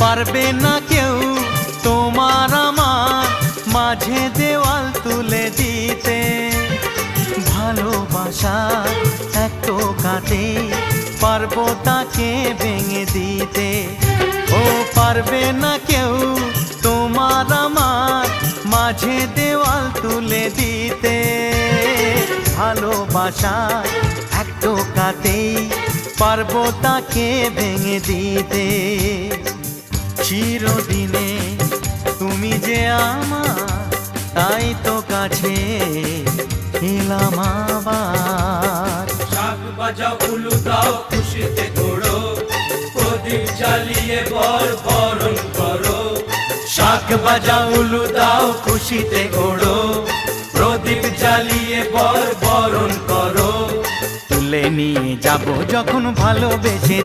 পারবে না কেউ তোমার আমার মাঝে দেওয়াল তুলে দিতে। ভালোবাসা এক টোকাতে পারবো তাকে ভেঙে দিতে। ও পারবে না কেউ তোমার আমার মাঝে দেওয়াল তুলে দিতে। ভালোবাসা এক টোকাতেই পারবো তাকে ভেঙে দিতে। চিরদিনে তুমি যে আমার, তাই তো কাছে এলাম আবার। শাক বাজাও উলু দাও খুশিতে ঘোড়ো, প্রদীপ জ্বালিয়ে বর বরণ করো। শাক বাজাও উলু দাও খুশিতে ওড়ো, প্রদীপ জ্বালিয়ে বর বরণ করো। তুলে নিয়ে যাব যখন ভালোবেসে